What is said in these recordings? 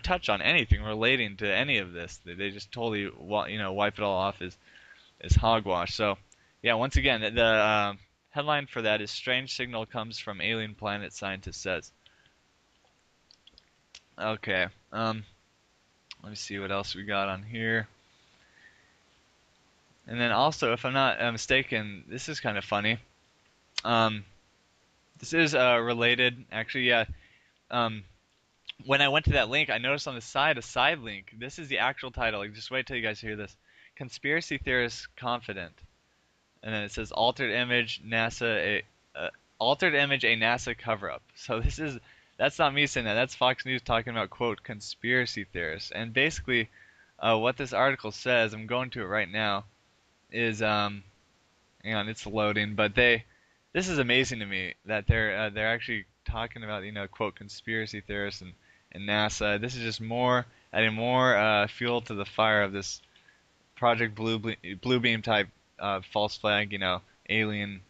touch on anything relating to any of this. They just totally wipe it all off as hogwash. So yeah, once again, the headline for that is "Strange Signal Comes from Alien Planet," Scientist says. Okay. Let me see what else we got on here. And then also, if I'm not mistaken, this is kind of funny. Um, this is related, actually. Yeah. Um, when I went to that link, I noticed on the side a side link. This is the actual title. Like, just wait till you guys hear this. Conspiracy theorists confident, and then it says altered image a NASA cover up. So that's not me saying that. That's Fox News talking about quote conspiracy theorists. And basically, what this article says, I'm going to it right now, is hang on, it's loading, but this is amazing to me that they're actually talking about quote conspiracy theorists and NASA. This is just adding more fuel to the fire of this Project Blue Beam type false flag, alien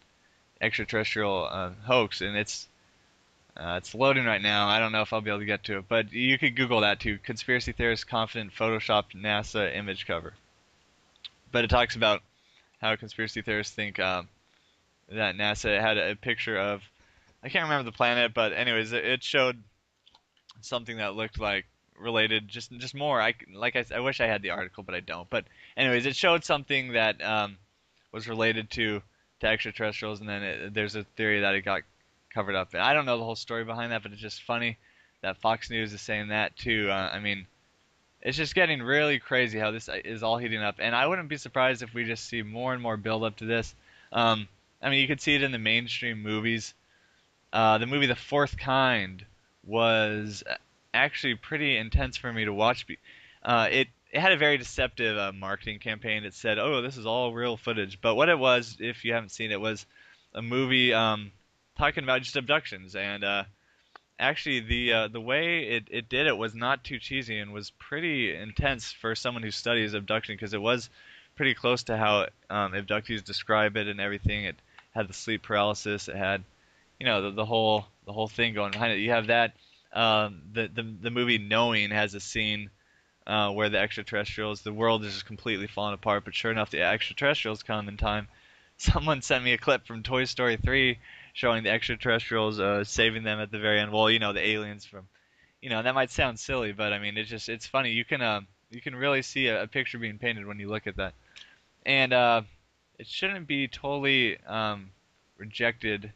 extraterrestrial hoax, and it's loading right now. I don't know if I'll be able to get to it, but you could Google that too. Conspiracy theorists confident photoshopped NASA image cover. But it talks about how conspiracy theorists think that NASA had a picture of, I can't remember the planet, but anyways, it showed something that looked like related, just more. I wish I had the article, but I don't. But anyways, it showed something that was related to extraterrestrials, and then there's a theory that it got covered up. And I don't know the whole story behind that, but it's just funny that Fox News is saying that too. I mean, it's just getting really crazy how this is all heating up, and I wouldn't be surprised if we just see more and more build up to this. Um, I mean, you could see it in the mainstream movies. The movie The Fourth Kind was actually pretty intense for me to watch. It had a very deceptive marketing campaign. It said, "Oh, this is all real footage," but what it was, if you haven't seen it, was a movie talking about just abductions. And actually, the way it did it was not too cheesy and was pretty intense for someone who studies abduction because it was pretty close to how abductees describe it and everything. It had the sleep paralysis. It had the whole thing going behind it. You have that. The movie Knowing has a scene where the extraterrestrials, the world is just completely falling apart. But sure enough, the extraterrestrials come in time. Someone sent me a clip from Toy Story 3 showing the extraterrestrials saving them at the very end. Well, the aliens from, that might sound silly, but I mean, it's funny. You can really see a picture being painted when you look at that, and it shouldn't be totally rejected.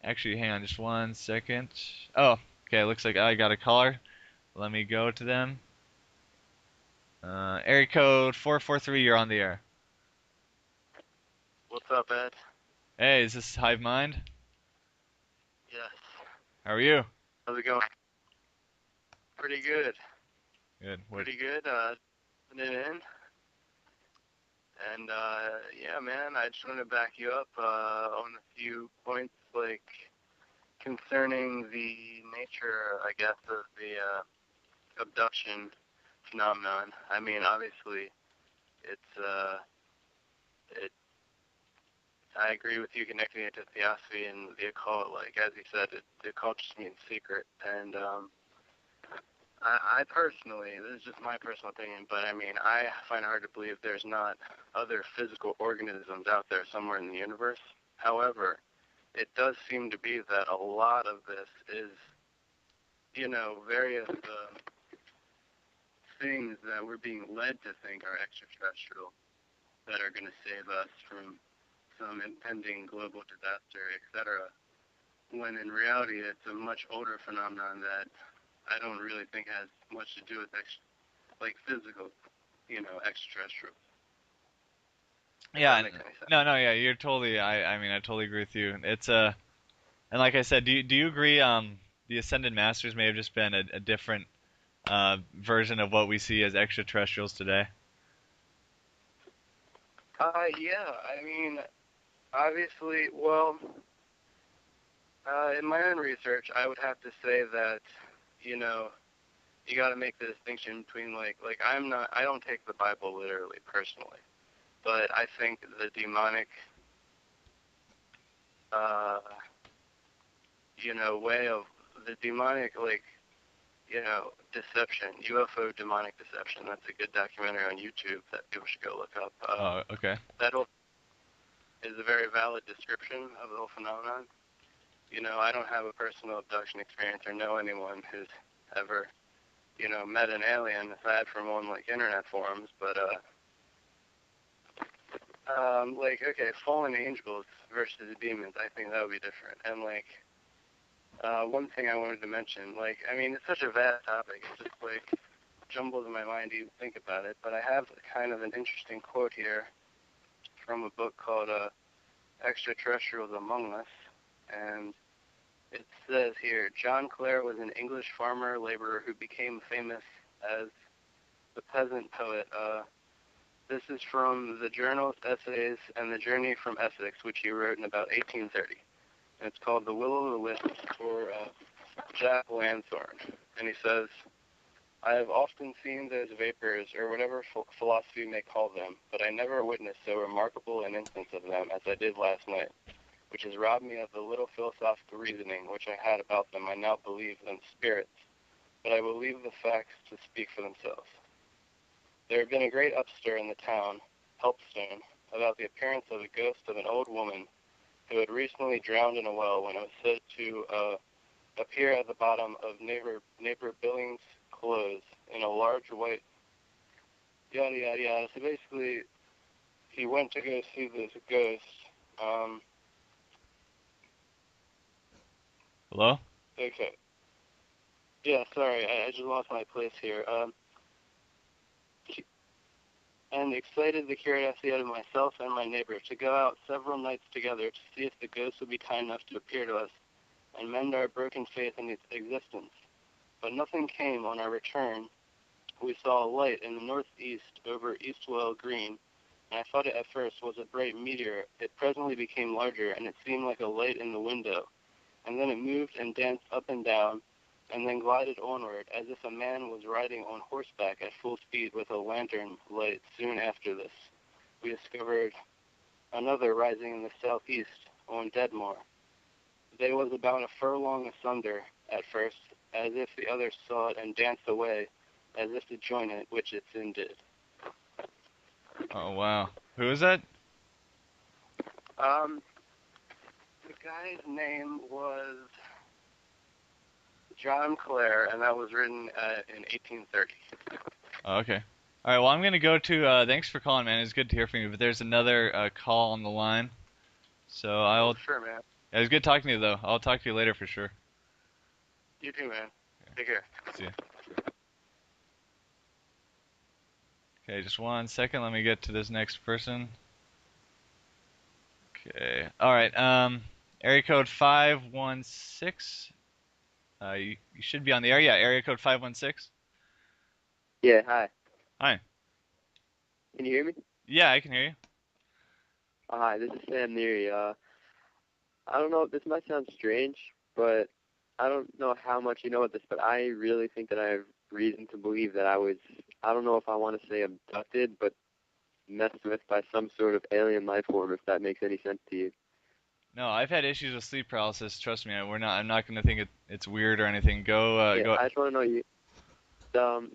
Actually, hang on just one second. Oh, okay. Looks like I got a caller. Let me go to them. Area code 443. You're on the air. What's up, Ed? Hey, is this Hive Mind? Yes. How are you? How's it going? Pretty good. Good. What? Pretty good. Putting it in. And, yeah, man, I just want to back you up on a few points, like, concerning the nature, I guess, of the abduction phenomenon. I mean, obviously, it's, it, I agree with you connecting it to theosophy and the occult. Like, as you said, the occult just means secret. And, I personally, this is just my personal opinion, but I mean, I find it hard to believe there's not other physical organisms out there somewhere in the universe. However, it does seem to be that a lot of this is, various things that we're being led to think are extraterrestrial that are going to save us from some impending global disaster, etc. When in reality, it's a much older phenomenon that I don't really think has much to do with like physical, extraterrestrial. If Yeah. that makes any sense. No, no, yeah. You're totally. I mean, I totally agree with you. It's and like I said, do you agree? The Ascended Masters may have just been a different version of what we see as extraterrestrials today. Yeah. I mean, obviously, well, in my own research, I would have to say that, you know, you got to make the distinction between like I don't take the Bible literally personally, but I think the demonic, uh, way of the demonic, like, deception, UFO demonic deception. That's a good documentary on YouTube that people should go look up. Oh, okay. That whole is a very valid description of the whole phenomenon. I don't have a personal abduction experience or know anyone who's ever, met an alien aside from on like internet forums, but fallen angels versus demons, I think that would be different. And one thing I wanted to mention, it's such a vast topic, it's just jumbles in my mind to even think about it, but I have kind of an interesting quote here from a book called Extraterrestrials Among Us, and it says here, John Clare was an English farmer laborer who became famous as the peasant poet. This is from the Journal's Essays and the Journey from Essex, which he wrote in about 1830. And it's called The Will o' the Wisp for Jack Lanthorn. And he says, I have often seen those vapors, or whatever philosophy may call them, but I never witnessed so remarkable an instance of them as I did last night, which has robbed me of the little philosophical reasoning which I had about them. I now believe them spirits, but I will leave the facts to speak for themselves. There had been a great upstir in the town, Helpstone, about the appearance of the ghost of an old woman who had recently drowned in a well when it was said to appear at the bottom of neighbor Billings' clothes in a large white yada yada yada. So basically, he went to go see this ghost. Hello? Okay. Yeah, sorry, I just lost my place here. And excited the curiosity out of myself and my neighbor to go out several nights together to see if the ghost would be kind enough to appear to us and mend our broken faith in its existence. But nothing came on our return. We saw a light in the northeast over Eastwell Green, and I thought it at first was a bright meteor. It presently became larger, and it seemed like a light in the window. And then it moved and danced up and down, and then glided onward, as if a man was riding on horseback at full speed with a lantern light. Soon after this, we discovered another rising in the southeast on Deadmore. They was about a furlong asunder at first, as if the others saw it and danced away, as if to join it, which it soon did. Oh, wow. Who is that? The guy's name was John Clare, and that was written in 1830. Oh, okay. All right, well, I'm going to go to, thanks for calling, man. It's good to hear from you, but there's another call on the line. So I'll, Sure, man. it was good talking to you, though. I'll talk to you later for sure. You too, man. Take care. See ya. Okay, just 1 second. Let me get to this next person. Okay. All right. Area code 516. You should be on the air. Yeah, area code 516. Yeah, hi. Hi. Can you hear me? Yeah, I can hear you. Hi, this is Sam Neary. I don't know, this might sound strange, but I don't know how much you know of this, but I really think that I have reason to believe that I don't know if I want to say abducted, but messed with by some sort of alien life form, if that makes any sense to you. No, I've had issues with sleep paralysis. Trust me, I'm not going to think it's weird or anything. Go. Yeah, I just want to know you.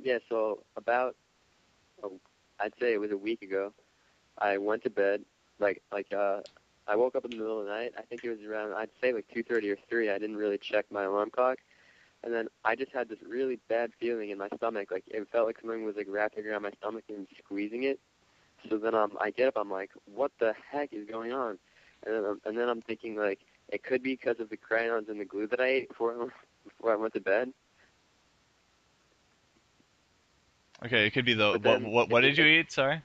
Yeah, so about, I'd say it was a week ago, I went to bed, I woke up in the middle of the night. I think it was around, I'd say 2:30 or 3. I didn't really check my alarm clock. And then I just had this really bad feeling in my stomach. It felt like something was wrapping around my stomach and squeezing it. So then I get up, I'm like, what the heck is going on? And then I'm thinking it could be because of the crayons and the glue that I ate before I went to bed. Okay, it could be the But then what did you eat? Sorry.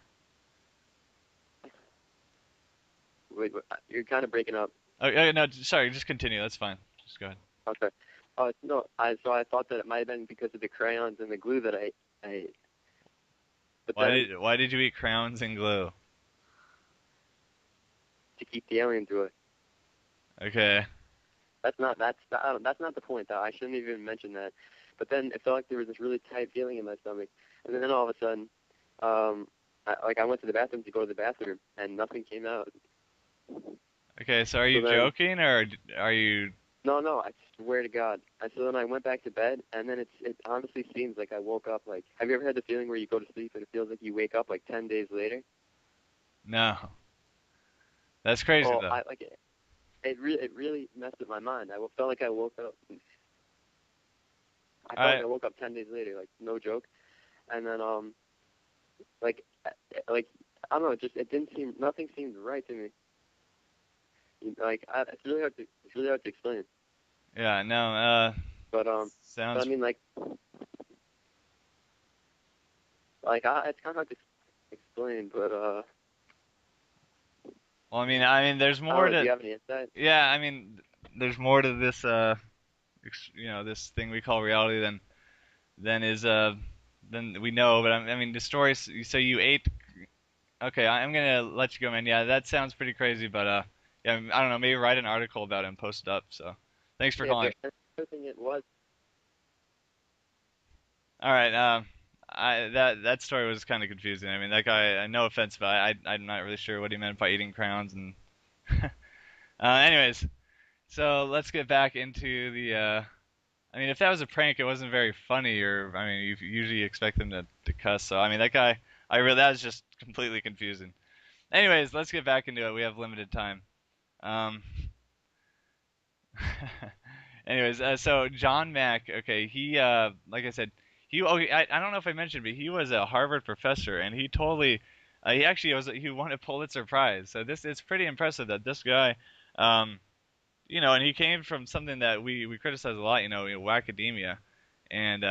wait, you're kind of breaking up. Oh, no, sorry. Just continue. That's fine. Just go ahead. Okay. No, so I thought that it might have been because of the crayons and the glue that I ate. But Why did you eat crowns and glue? to keep the aliens away. Okay. That's not the point, though. I shouldn't even mention that. But then it felt like there was this really tight feeling in my stomach, and then all of a sudden, I went to the bathroom to go to the bathroom, and nothing came out. Okay, so are you So then, joking or are you No, I swear to God. So then I went back to bed, and then it honestly seems like I woke up like. Have you ever had the feeling where you go to sleep and it feels like you wake up like 10 days later? No, that's crazy Oh, though. it really messed with my mind. Felt like I woke up. I All felt like right. I woke up 10 days later, like no joke. And then like like I don't know, it didn't seem nothing seemed right to me. Like it's really hard to explain. Yeah. No. But I Sounds. mean it's kind of hard to explain. But Well, I mean, there's I don't more know. Do to. you have any insight? Yeah. I mean, there's more to this. This thing we call reality than is than we know. But I mean, the story. So you ate. Okay, I'm gonna let you go, man. Yeah, that sounds pretty crazy, but yeah, I don't know. Maybe write an article about it and post it up. So, thanks for Yeah, calling. the other thing it was. All right. That story was kind of confusing. I mean, that guy. No offense, but I'm not really sure what he meant by eating crowns. And anyways, so let's get back into the. I mean, if that was a prank, it wasn't very funny. Or I mean, you usually expect them to cuss. So I mean, that guy. That was just completely confusing. Anyways, let's get back into it. We have limited time. Um. Anyways, so John Mack, okay, he like I said, I don't know if I mentioned, but he was a Harvard professor, and he totally, he actually he won a Pulitzer Prize. So this it's pretty impressive that this guy, um, and he came from something that we criticize a lot, academia, and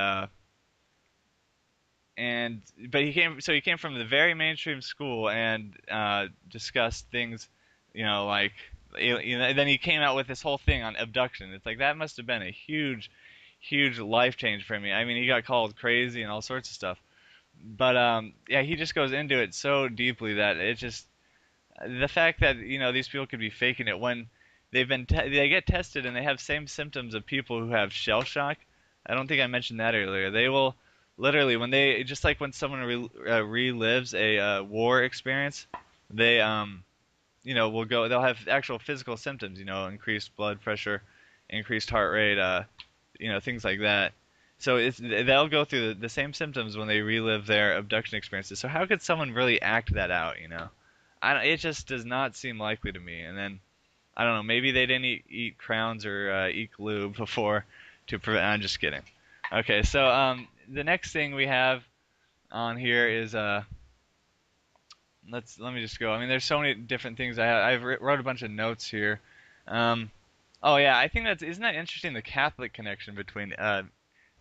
and but he came from the very mainstream school and discussed things, like and then he came out with this whole thing on abduction. It's like that must have been a huge life change for me. I mean, he got called crazy and all sorts of stuff, but yeah, he just goes into it so deeply that it just the fact that these people could be faking it when they get tested and they have same symptoms of people who have shell shock. I don't think I mentioned that earlier. They will literally when they just like when someone relives a war experience, they will go. They'll have actual physical symptoms. Increased blood pressure, increased heart rate, things like that. So they'll go through the same symptoms when they relive their abduction experiences. So how could someone really act that out? It just does not seem likely to me. And then I don't know, maybe they didn't eat crowns or eat glue before to prevent. I'm just kidding. Okay, so the next thing we have on here is let me just go. I mean, there's so many different things. I've wrote a bunch of notes here. Um, oh yeah, I think isn't that interesting, the Catholic connection between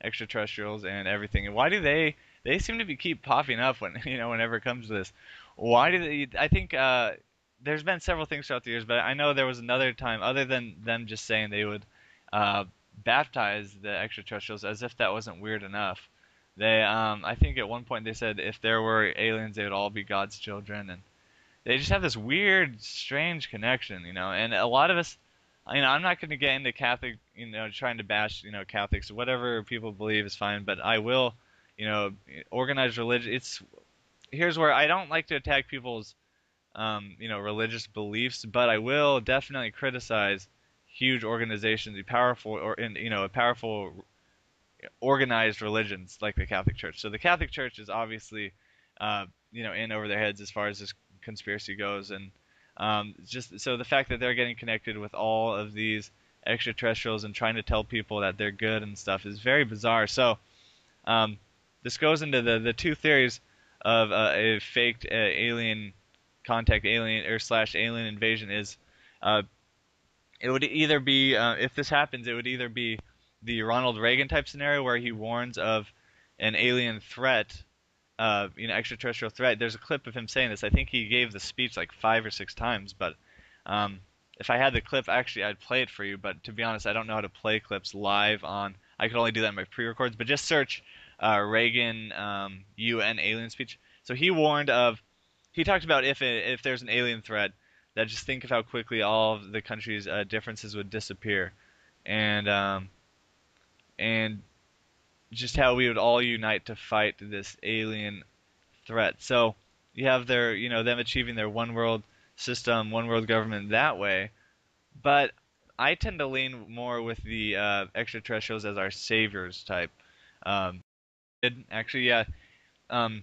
extraterrestrials and everything. And why do they seem to keep popping up when whenever it comes to this? Why do they? I think there's been several things throughout the years, but I know there was another time other than them just saying they would uh, baptize the extraterrestrials as if that wasn't weird enough. I think at one point they said if there were aliens, they would all be God's children, and they just have this weird, strange connection, And a lot of us, I'm not going to get into Catholic, trying to bash, Catholics. Whatever people believe is fine, but I will, organized religion. Here's where I don't like to attack people's, religious beliefs, but I will definitely criticize huge organizations, powerful organized religions like the Catholic Church. So the Catholic Church is obviously, in over their heads as far as this conspiracy goes, and just so the fact that they're getting connected with all of these extraterrestrials and trying to tell people that they're good and stuff is very bizarre. So um, this goes into the two theories of a faked alien contact, alien or slash alien invasion is uh, it would either be if this happens, it would either be the Ronald Reagan type scenario where he warns of an alien threat, extraterrestrial threat. There's a clip of him saying this. I think he gave the speech like 5 or 6 times, but um, if I had the clip, actually, I'd play it for you. But to be honest, I don't know how to play clips live on. I could only do that in my pre-records. But just search Reagan UN alien speech. So he warned of. He talked about if there's an alien threat, that just think of how quickly all of the countries' differences would disappear, and and just how we would all unite to fight this alien threat. So you have them achieving their one world system, one world government that way. But I tend to lean more with the extraterrestrials as our saviors type. Actually, yeah. Um,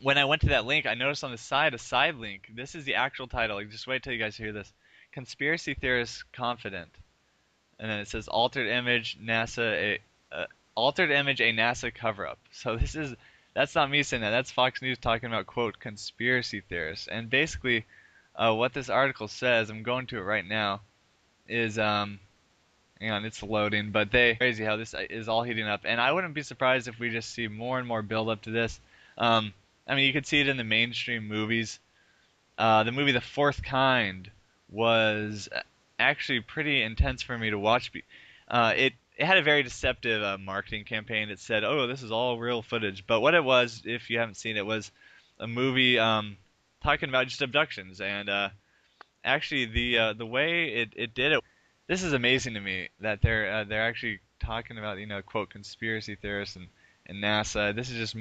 when I went to that link, I noticed on the side a side link. This is the actual title. Like, just wait till you guys hear this. Conspiracy theorists confident, and then it says altered image a NASA cover up. So that's not me saying that. That's Fox News talking about quote conspiracy theorists. And basically, what this article says, I'm going to it right now, is hang on, it's loading, but crazy how this is all heating up. And I wouldn't be surprised if we just see more and more build up to this. I mean, you could see it in the mainstream movies. The movie The Fourth Kind was actually pretty intense for me to watch. It had a very deceptive marketing campaign. It said, "Oh, this is all real footage," but what it was, if you haven't seen it, was a movie talking about just abductions. And actually, the way it did it, this is amazing to me that they're actually talking about quote conspiracy theorists and NASA. This is just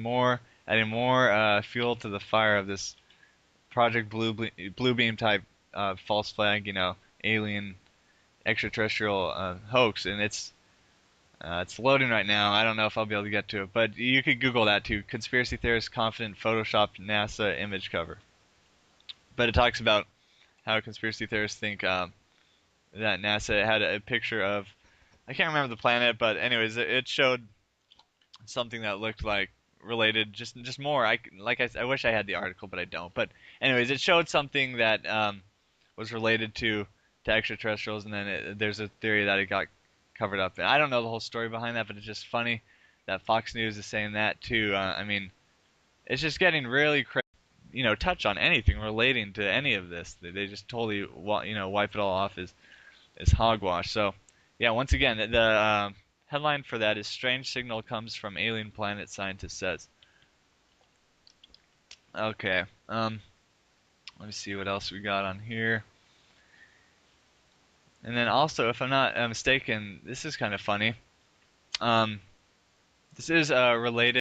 adding more fuel to the fire of this Project Blue Beam type false flag, alien extraterrestrial hoax, and it's loading right now. I don't know if I'll be able to get to it, but you could Google that too. Conspiracy theorists confident photoshopped NASA image cover. But it talks about how conspiracy theorists think that NASA had a picture of, I can't remember the planet, but anyways, it showed something that looked like related, just more. I wish I had the article, but I don't. But anyways, it showed something that was related to extraterrestrials, and then there's a theory that it got covered up. And I don't know the whole story behind that, but it's just funny that Fox News is saying that too. I mean, it's just getting really crazy. Touch on anything relating to any of this. They just totally wipe it all off as hogwash. So yeah, once again, the headline for that is "Strange Signal Comes from Alien Planet," Scientist Says. Okay, let me see what else we got on here. And then also, if I'm not mistaken, this is kind of funny. This is related